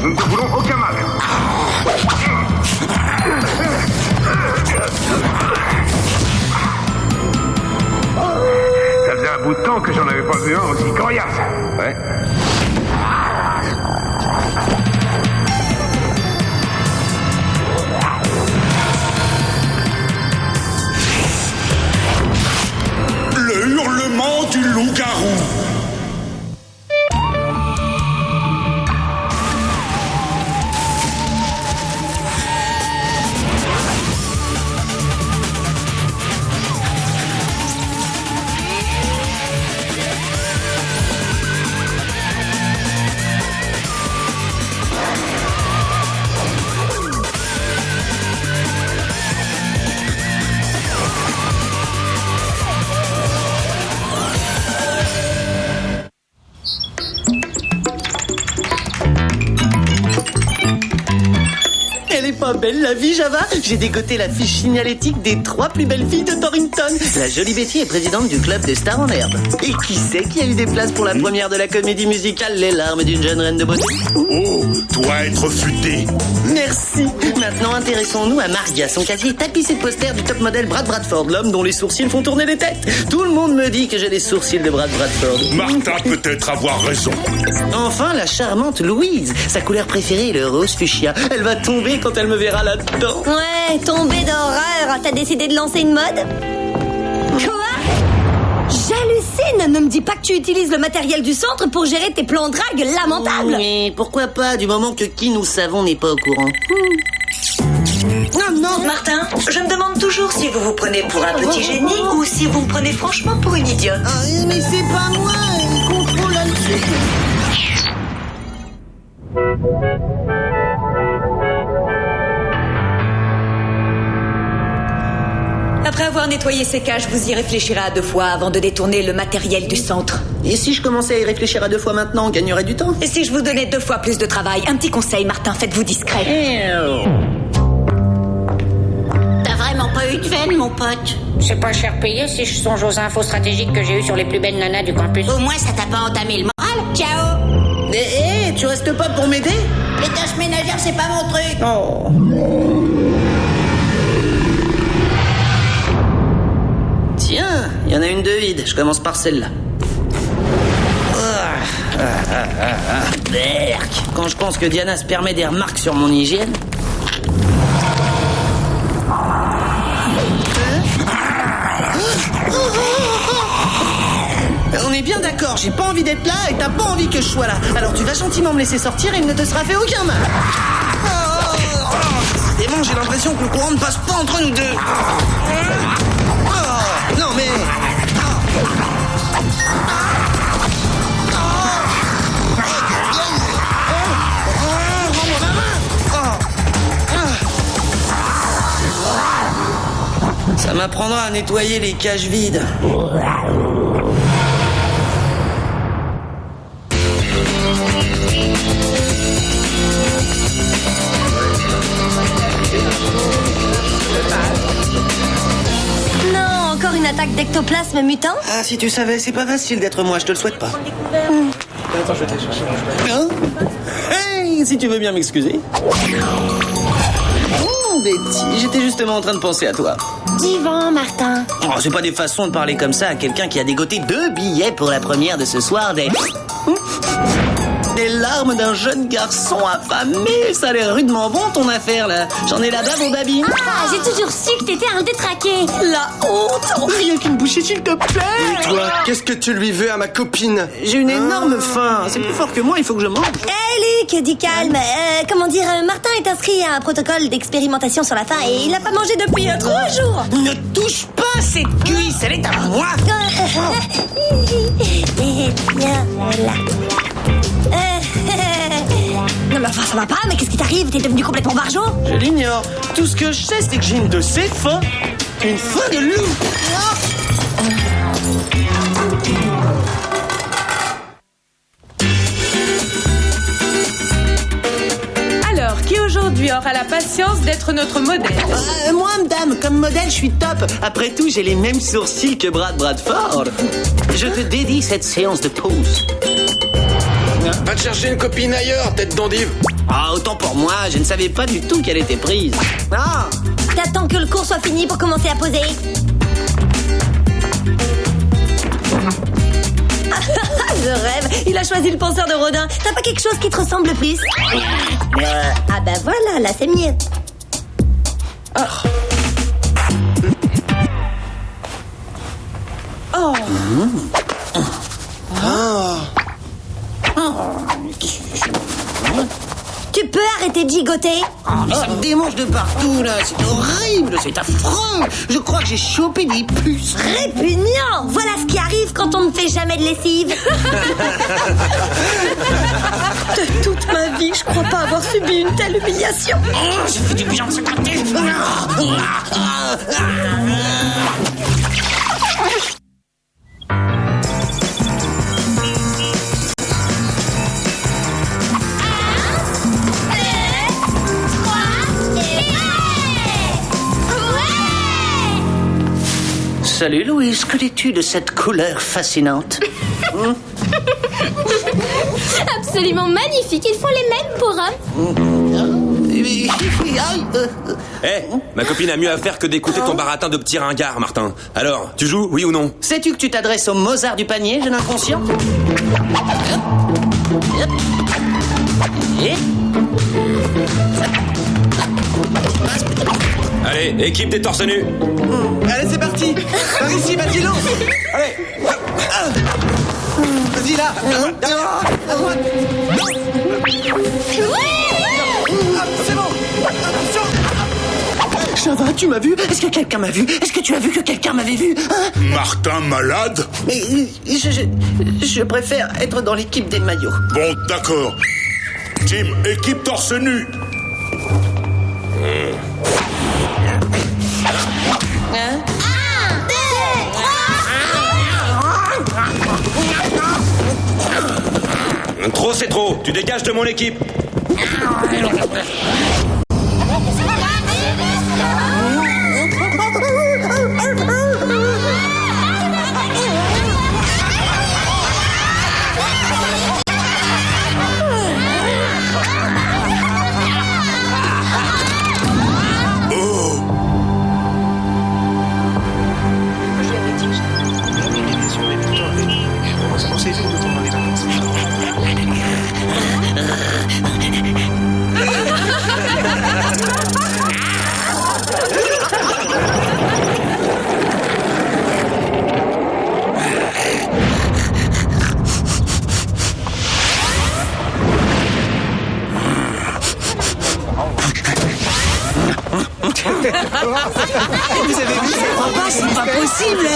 Nous ne te voulons aucun mal. Ça faisait un bout de temps que j'en avais pas vu un aussi coriace. Ouais. Le hurlement du loup-garou. Pas belle la vie, Java. J'ai dégoté la fiche signalétique des 3 plus belles filles de Torrington. La jolie Betty est présidente du club des stars en herbe. Et qui c'est qui a eu des places pour la première de la comédie musicale Les larmes d'une jeune reine de beauté? Oh, toi être futé. Merci. Maintenant, intéressons-nous à Margia. Son casier est tapissé de posters du top modèle Brad Bradford, l'homme dont les sourcils font tourner les têtes. Tout le monde me dit que j'ai les sourcils de Brad Bradford. Martin peut-être avoir raison. Enfin, la charmante Louise. Sa couleur préférée est le rose fuchsia. Elle va tomber quand elle me verra là-dedans. Ouais, tombée d'horreur. T'as décidé de lancer une mode? Quoi? J'hallucine. Ne me dis pas que tu utilises le matériel du centre pour gérer tes plans de drague lamentables. Mais pourquoi pas, du moment que qui nous savons n'est pas au courant. Non, Martin, je me demande toujours si vous vous prenez pour un petit génie ou si vous me prenez franchement pour une idiote. Ah, mais c'est pas moi, contrôle là-dessus. Après avoir nettoyé ces cages, vous y réfléchirez à 2 fois avant de détourner le matériel du centre. Et si je commençais à y réfléchir à 2 fois maintenant, on gagnerait du temps. Et si je vous donnais 2 fois plus de travail? Un petit conseil, Martin, faites-vous discret. T'as vraiment pas eu de veine, mon pote? C'est pas cher payé si je songe aux infos stratégiques que j'ai eues sur les plus belles nanas du campus. Au moins, ça t'a pas entamé le moral. Ciao! Hé, tu restes pas pour m'aider? Les tâches ménagères, c'est pas mon truc. Oh. Tiens, il y en a une de vide. Je commence par celle-là. Berk. Quand je pense que Diana se permet des remarques sur mon hygiène. On est bien d'accord, j'ai pas envie d'être là et t'as pas envie que je sois là. Alors tu vas gentiment me laisser sortir et il ne te sera fait aucun mal. Décidément, j'ai l'impression que le courant ne passe pas entre nous deux. Non mais... Ça m'apprendra à nettoyer les cages vides. Non, encore une attaque d'ectoplasme mutant? Ah, si tu savais, c'est pas facile d'être moi, je te le souhaite pas. Attends, je vais te chercher. Hein? Hey, si tu veux bien m'excuser. Oh, Betty, j'étais justement en train de penser à toi. Divan, Martin. Oh, c'est pas des façons de parler comme ça à quelqu'un qui a dégoté 2 billets pour la première de ce soir des larmes d'un jeune garçon affamé. Ça a l'air rudement bon ton affaire là. J'en ai la bave aux babines. Ah, j'ai toujours su que t'étais un détraqué. La honte. Rien qu'une bouchée s'il te plaît. Et toi, qu'est-ce que tu lui veux à ma copine? J'ai une énorme faim. C'est plus fort que moi, il faut que je mange. Hé Luc, dis calme. Comment dire, Martin est inscrit à un protocole d'expérimentation sur la faim et il n'a pas mangé depuis 3 jours. Ne touche pas cette cuisse, elle est à moi. Non mais enfin ça va pas, mais qu'est-ce qui t'arrive? T'es devenu complètement barjot? Je l'ignore. Tout ce que je sais, c'est que j'ai une de ces faims. Une faim de loup. Alors, qui aujourd'hui aura la patience d'être notre modèle? Moi, madame, comme modèle, je suis top. Après tout, j'ai les mêmes sourcils que Brad Bradford. Je te dédie cette séance de pause. Va te chercher une copine ailleurs, tête d'endive. Ah, autant pour moi, je ne savais pas du tout qu'elle était prise. Ah. T'attends que le cours soit fini pour commencer à poser. Je rêve, il a choisi le penseur de Rodin. T'as pas quelque chose qui te ressemble plus? Ah bah voilà, là c'est mieux. Oh. Tu peux arrêter de gigoter? Oh, mais ça me démange de partout, là. C'est horrible, c'est affreux. Je crois que j'ai chopé des puces. Répugnant! Voilà ce qui arrive quand on ne fait jamais de lessive. De toute ma vie, je crois pas avoir subi une telle humiliation. Oh, ça fait du bien de se gratter. Salut Louise, que dis-tu de cette couleur fascinante? Absolument magnifique, ils font les mêmes pour hommes. Ma copine a mieux à faire que d'écouter ton baratin de petits ringards, Martin. Alors, tu joues, oui ou non? Sais-tu que tu t'adresses au Mozart du panier, jeune inconscient? Allez, équipe des torse nus. Allez, c'est parti. Par ici, vas-y, lance. Allez. Vas-y, là. À droite. C'est bon. Attention. Java, tu m'as vu? Est-ce que quelqu'un m'a vu? Est-ce que tu as vu que quelqu'un m'avait vu, hein? Martin malade? Mais je préfère être dans l'équipe des maillots. Bon, d'accord. Team, équipe torse nu. Hein? Trop, c'est trop. Tu dégages de mon équipe. Vous avez vu, c'est pas possible.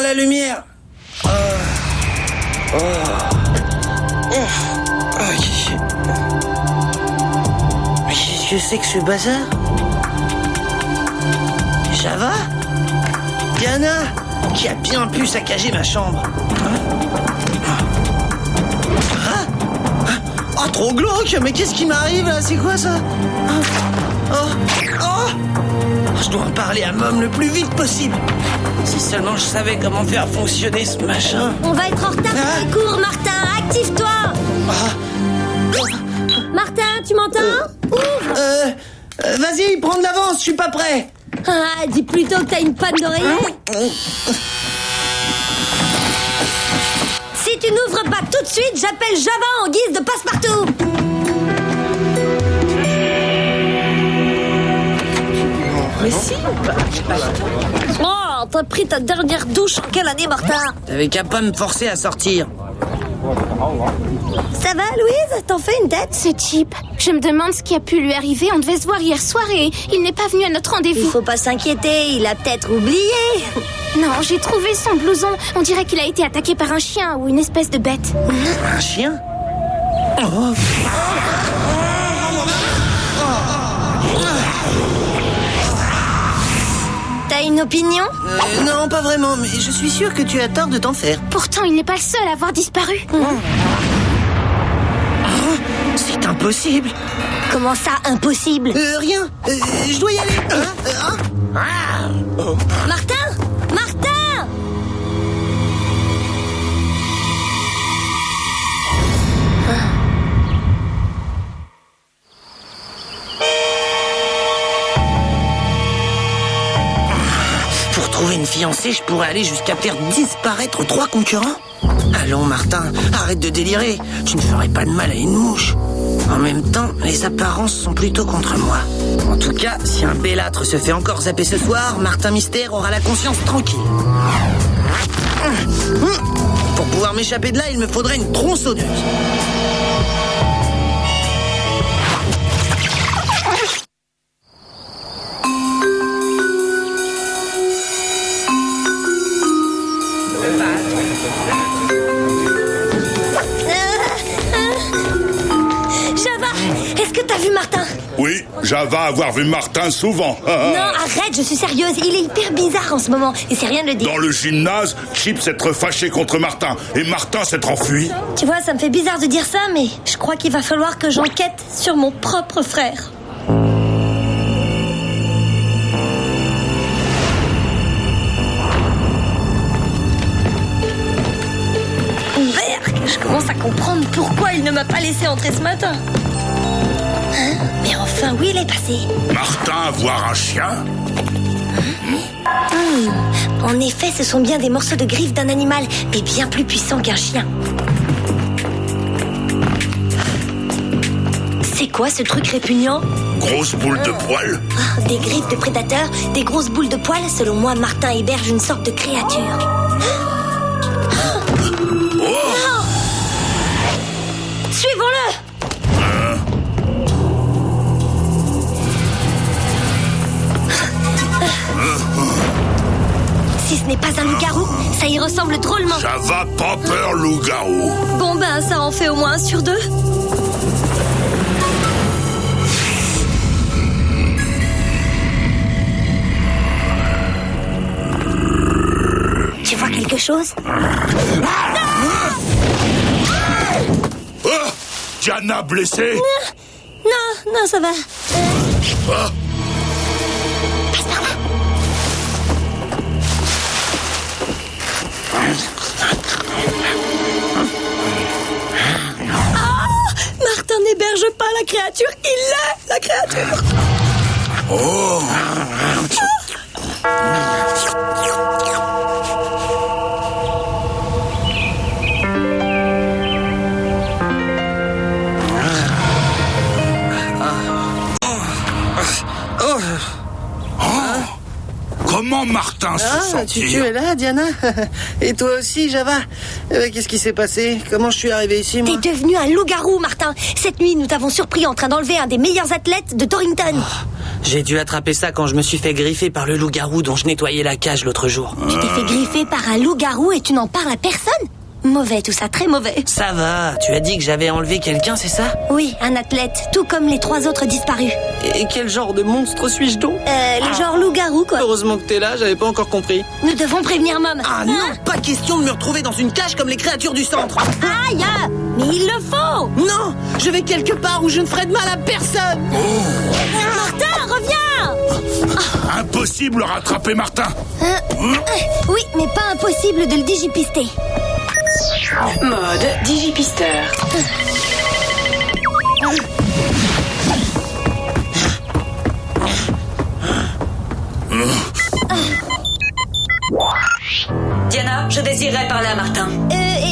La lumière. Mais qu'est-ce que c'est que ce bazar? Java? Diana? Qui a bien pu saccager ma chambre? Oh, trop glauque! Mais qu'est-ce qui m'arrive là? C'est quoi ça? Je dois en parler à Mom le plus vite possible. Si seulement je savais comment faire fonctionner ce machin. On va être en retard pour les cours, Martin. Active-toi. Martin, tu m'entends? Vas-y, prends de l'avance, je suis pas prêt. Ah, dis plutôt que t'as une panne d'oreiller. Si tu n'ouvres pas tout de suite, j'appelle Java en guise de passe-partout. Mais si. Oh, t'as pris ta dernière douche en quelle année, Martin? T'avais qu'à pas me forcer à sortir. Ça va, Louise? T'en fais une tête? C'est cheap. Je me demande ce qui a pu lui arriver. On devait se voir hier soir et il n'est pas venu à notre Il rendez-vous. faut pas s'inquiéter, il a peut-être oublié. Non, j'ai trouvé son blouson. On dirait qu'il a été attaqué par un chien ou une espèce de bête. Un chien? Oh. T'as une opinion? Non, pas vraiment, mais je suis sûr que tu as tort de t'en faire. Pourtant, il n'est pas le seul à avoir disparu. C'est impossible. Comment ça, impossible? Rien. Je dois y aller. Martin! Martin! Pour trouver une fiancée, je pourrais aller jusqu'à faire disparaître 3 concurrents. Allons, Martin, arrête de délirer. Tu ne ferais pas de mal à une mouche. En même temps, les apparences sont plutôt contre moi. En tout cas, si un bellâtre se fait encore zapper ce soir, Martin Mystère aura la conscience tranquille. Pour pouvoir m'échapper de là, il me faudrait une tronçonneuse. Est-ce que t'as vu Martin? Oui, Java avoir vu Martin souvent. Non, arrête, je suis sérieuse. Il est hyper bizarre en ce moment. Et c'est rien de le dire. Dans le gymnase, Chip s'être fâché contre Martin et Martin s'être enfui. Tu vois, ça me fait bizarre de dire ça, mais je crois qu'il va falloir que j'enquête sur mon propre frère. Berk, je commence à comprendre pourquoi il ne m'a pas laissé entrer ce matin. Hein? Mais enfin, où il est passé? Martin voir un chien? En effet, ce sont bien des morceaux de griffes d'un animal, mais bien plus puissants qu'un chien. C'est quoi ce truc répugnant? Grosse boule de poil. Des griffes de prédateurs, des grosses boules de poils. Selon moi, Martin héberge une sorte de créature. Non! Suivons-le! Si ce n'est pas un loup-garou, ça y ressemble drôlement. Java pas peur loup-garou. Bon ben, ça en fait au moins 1 sur 2. Tu vois quelque chose? Diana blessée? Non, ça va. Passe par là. Martin n'héberge pas la créature, il est la créature. Comment Martin se sentit? Tu es là, Diana? Et toi aussi, Java? Qu'est-ce qui s'est passé? Comment je suis arrivé ici, moi? T'es devenu un loup-garou, Martin. Cette nuit, nous t'avons surpris en train d'enlever un des meilleurs athlètes de Torrington. J'ai dû attraper ça quand je me suis fait griffer par le loup-garou dont je nettoyais la cage l'autre jour. Tu t'es fait griffer par un loup-garou et tu n'en parles à personne? Mauvais tout ça, très mauvais. Ça va, tu as dit que j'avais enlevé quelqu'un, c'est ça? Oui, un athlète, tout comme les 3 autres disparus. Et quel genre de monstre suis-je donc? Le genre loup-garou, quoi. Heureusement que t'es là, j'avais pas encore compris. Nous devons prévenir Mom. Ah non, pas question de me retrouver dans une cage comme les créatures du centre. Aïe, mais il le faut. Non, je vais quelque part où je ne ferai de mal à personne. Martin, reviens. Impossible de rattraper Martin. Oui, mais pas impossible de le digipister. Mode digipisteur. Diana, Quoi? Je désirerais parler à Martin.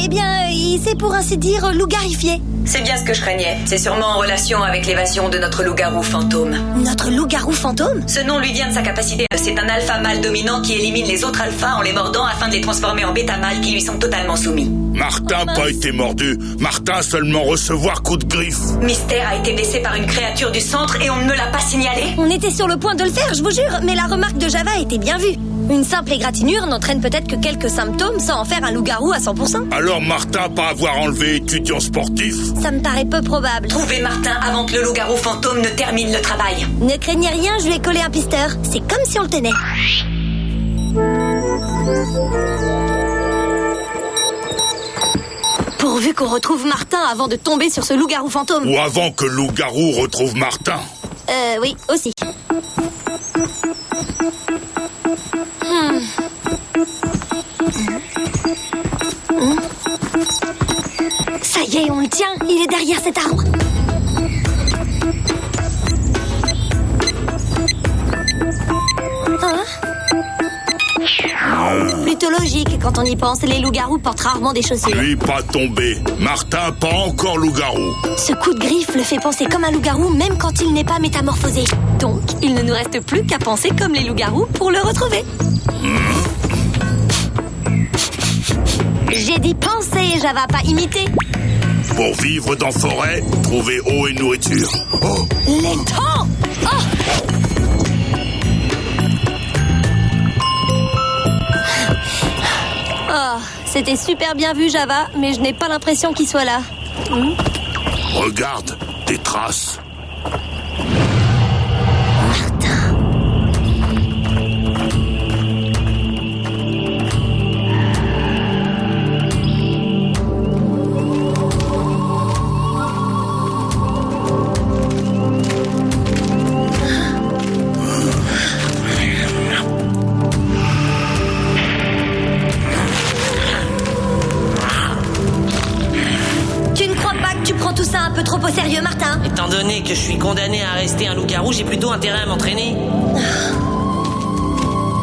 Eh bien, il s'est pour ainsi dire loup-garifié. C'est bien ce que je craignais. C'est sûrement en relation avec l'évasion de notre loup-garou fantôme. Notre loup-garou fantôme? Ce nom lui vient de sa capacité. C'est un alpha mâle dominant qui élimine les autres alphas en les mordant afin de les transformer en bêta mâles qui lui sont totalement soumis. Martin pas été mordu. Martin seulement recevoir coup de griffe. Mystère a été blessé par une créature du centre et on ne me l'a pas signalé. On était sur le point de le faire, je vous jure, mais la remarque de Java était bien vue. Une simple égratignure n'entraîne peut-être que quelques symptômes sans en faire un loup-garou à 100%. Alors Martin pas avoir enlevé étudiant sportif? Ça me paraît peu probable. Trouvez Martin avant que le loup-garou fantôme ne termine le travail. Ne craignez rien, je lui ai collé un pisteur. C'est comme si on le tenait. Pourvu qu'on retrouve Martin avant de tomber sur ce loup-garou fantôme. Ou avant que loup-garou retrouve Martin. Oui, aussi. Ça y est, on le tient. Il est derrière cet arbre. Plutôt logique quand on y pense. Les loups-garous portent rarement des chaussures. Lui pas tombé. Martin pas encore loup-garou. Ce coup de griffe le fait penser comme un loup-garou même quand il n'est pas métamorphosé. Donc, il ne nous reste plus qu'à penser comme les loups-garous pour le retrouver. J'ai dit penser, Java, pas imiter. Pour vivre dans forêt, trouver eau et nourriture. Oh. Les temps. Oh, c'était super bien vu, Java, mais je n'ai pas l'impression qu'il soit là. Regarde, des traces. Un peu trop au sérieux, Martin. Étant donné que je suis condamné à rester un loup-garou, j'ai plutôt intérêt à m'entraîner.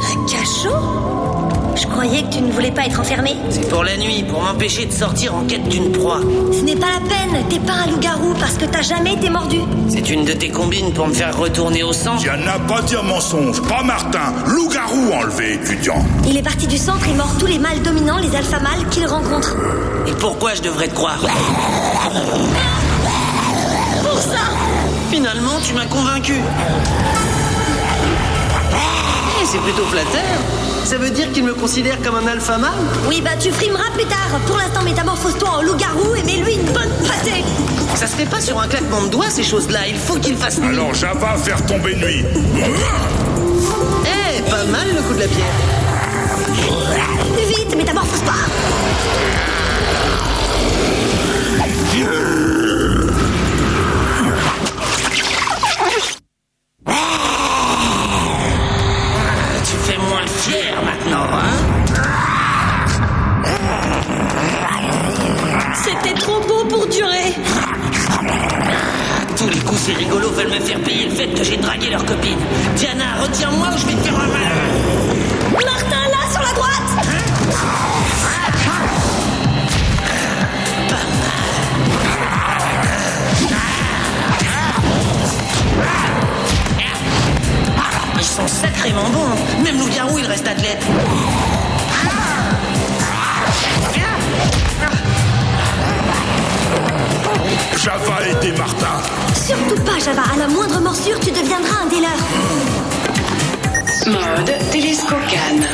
Un cachot? Je croyais que tu ne voulais pas être enfermé. C'est pour la nuit, pour m'empêcher de sortir en quête d'une proie. Ce n'est pas la peine, t'es pas un loup-garou parce que t'as jamais été mordu. C'est une de tes combines pour me faire retourner au centre. Diana, pas dire mensonge, pas Martin. Loup-garou enlevé, étudiant. Il est parti du centre et mord tous les mâles dominants, les alpha mâles qu'il rencontre. Et pourquoi je devrais te croire? Pour ça! Finalement, tu m'as convaincu. C'est plutôt flatteur. Ça veut dire qu'il me considère comme un alpha mâle? Oui, bah tu frimeras plus tard. Pour l'instant, métamorphose-toi en loup-garou et mets-lui une bonne pâtée. Ça se fait pas sur un claquement de doigts, ces choses-là. Il faut qu'il fasse nuit. Alors Java faire tomber nuit. Pas mal le coup de la pierre. Vite, métamorphose-toi. Tu fais moins le fier maintenant, hein? C'était trop beau pour durer. Tous les coups, ces rigolos veulent me faire payer le fait que j'ai dragué leur copine. Diana, retiens-moi ou je vais te faire un mal. Martin, là, sur la droite. Ils sont sacrément bons. Même loup-garou, il reste athlète. Java aidé Martin. Surtout pas, Java. À la moindre morsure, tu deviendras un des leurs. Mode télescocane.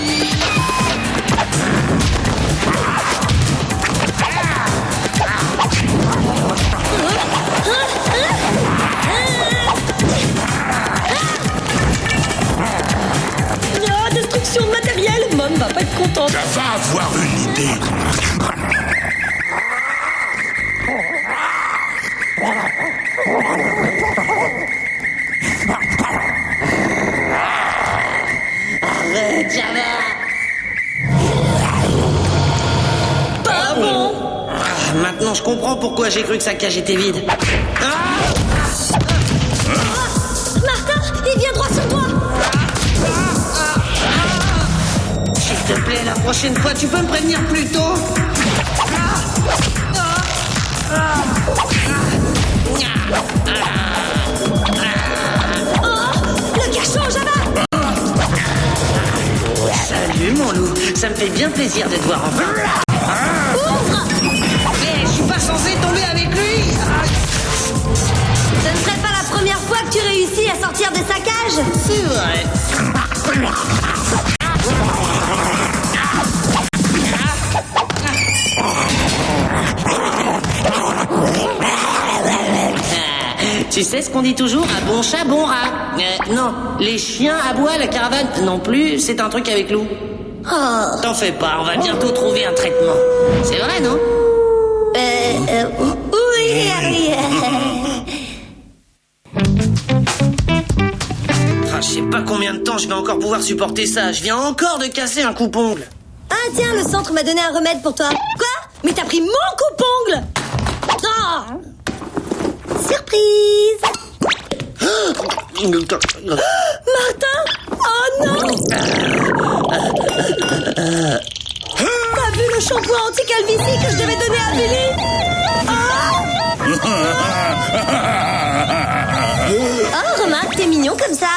Destruction de matériel. Mom va pas être contente. Java avoir une idée. Arrête, Java. Pas bon. Maintenant, je comprends pourquoi j'ai cru que sa cage était vide. Martin, il vient droit sur toi. S'il te plaît, la prochaine fois, tu peux me prévenir plus tôt? Le cachot, Java! Salut, mon loup. Ça me fait bien plaisir de te voir enfin. Ouvre! Mais je suis pas censé tomber avec lui. Ce ne serait pas la première fois que tu réussis à sortir de sa cage? C'est vrai. Tu sais ce qu'on dit toujours? Un bon chat, bon rat. Non, les chiens aboient, la caravane non plus, c'est un truc avec loup. Oh. T'en fais pas, on va bientôt trouver un traitement. C'est vrai, non? Oui, Harry. Ah, je sais pas combien de temps je vais encore pouvoir supporter ça. Je viens encore de casser un coupe-ongle. Ah tiens, le centre m'a donné un remède pour toi. Quoi? Mais t'as pris mon coupe-ongle! Oh! Surprise! Martin? Oh non! T'as vu le shampoing anti-calvitie que je devais donner à Billy? Oh, remarque, t'es mignon comme ça.